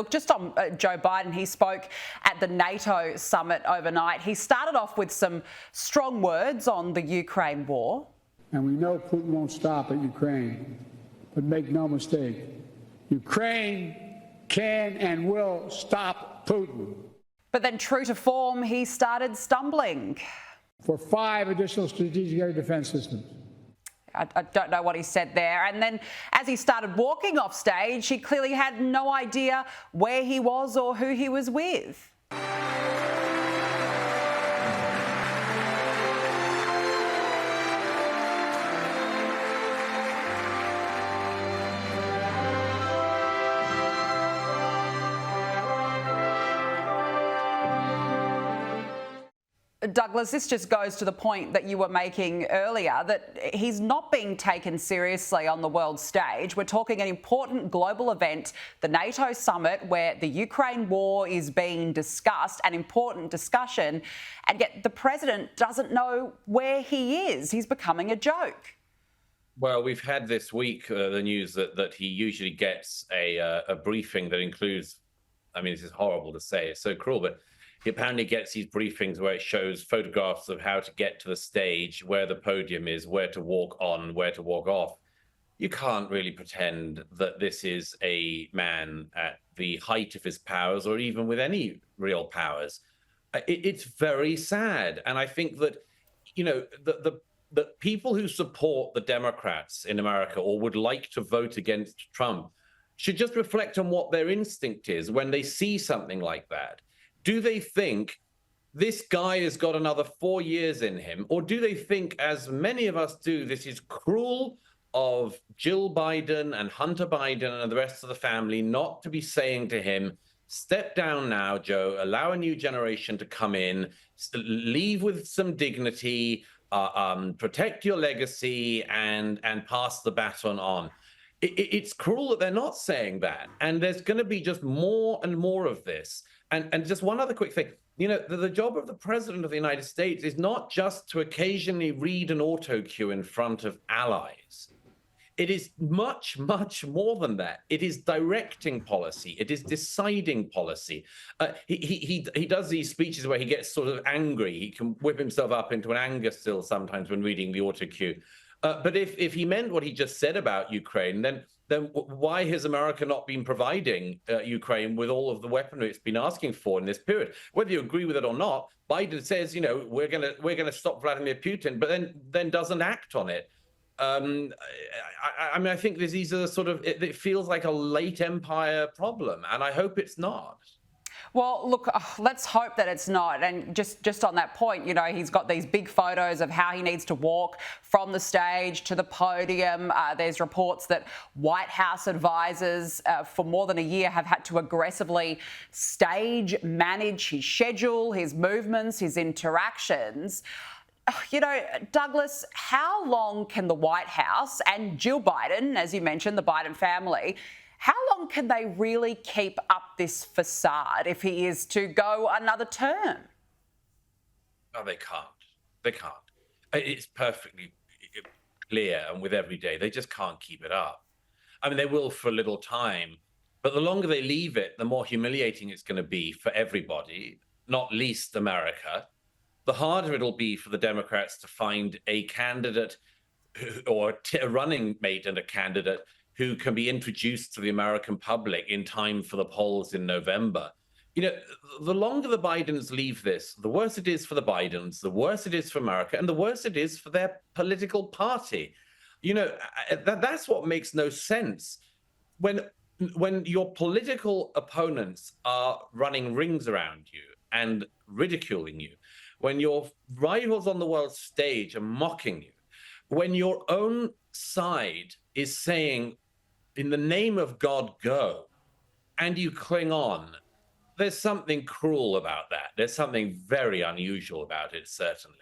Look, just on Joe Biden, he spoke at the NATO summit overnight. He started off with some strong words on the Ukraine war. And we know Putin won't stop at Ukraine, but make no mistake, Ukraine can and will stop Putin. But then, true to form, he started stumbling. For 5 additional strategic air defense systems. I don't know what he said there. And then as he started walking off stage, he clearly had no idea where he was or who he was with. Douglas, this just goes to the point that you were making earlier, that he's not being taken seriously on the world stage. We're talking an important global event, the NATO summit, where the Ukraine war is being discussed, an important discussion, and yet the president doesn't know where he is. He's becoming a joke. Well, we've had this week the news that he usually gets a briefing that includes, I mean, this is horrible to say, it's so cruel, but he apparently gets these briefings where it shows photographs of how to get to the stage, where the podium is, where to walk on, where to walk off. You can't really pretend that this is a man at the height of his powers or even with any real powers. It's very sad. And I think that, you know, the people who support the Democrats in America or would like to vote against Trump should just reflect on what their instinct is when they see something like that. Do they think this guy has got another 4 years in him? Or do they think, as many of us do, this is cruel of Jill Biden and Hunter Biden and the rest of the family not to be saying to him, step down now, Joe, allow a new generation to come in, leave with some dignity, protect your legacy, and pass the baton on. It's cruel that they're not saying that. And there's going to be just more and more of this. And just one other quick thing, you know, the job of the president of the United States is not just to occasionally read an auto cue in front of allies. It is much, much more than that. It is directing policy. It is deciding policy. He does these speeches where he gets sort of angry. He can whip himself up into an anger still sometimes when reading the auto cue. But if he meant what he just said about Ukraine, then why has America not been providing Ukraine with all of the weaponry it's been asking for in this period? Whether you agree with it or not, Biden says, you know, we're gonna stop Vladimir Putin, but then doesn't act on it. I mean, I think these are sort of, it feels like a late empire problem, and I hope it's not. Well, look, let's hope that it's not. And just on that point, you know, he's got these big photos of how he needs to walk from the stage to the podium. There's reports that White House advisors for more than a year have had to aggressively stage manage his schedule, his movements, his interactions. You know, Douglas, how long can the White House and Jill Biden, as you mentioned, the Biden family, how long can they really keep up this facade if he is to go another term? No, they can't. They can't. It's perfectly clear, and with every day, they just can't keep it up. I mean, they will for a little time, but the longer they leave it, the more humiliating it's going to be for everybody, not least America. The harder it'll be for the Democrats to find a candidate or a running mate and a candidate who can be introduced to the American public in time for the polls in November. You know, the longer the Bidens leave this, the worse it is for the Bidens, the worse it is for America, and the worse it is for their political party. You know, that's what makes no sense. When your political opponents are running rings around you and ridiculing you, when your rivals on the world stage are mocking you, when your own side is saying, in the name of God, go, and you cling on, there's something cruel about that. There's something very unusual about it, certainly.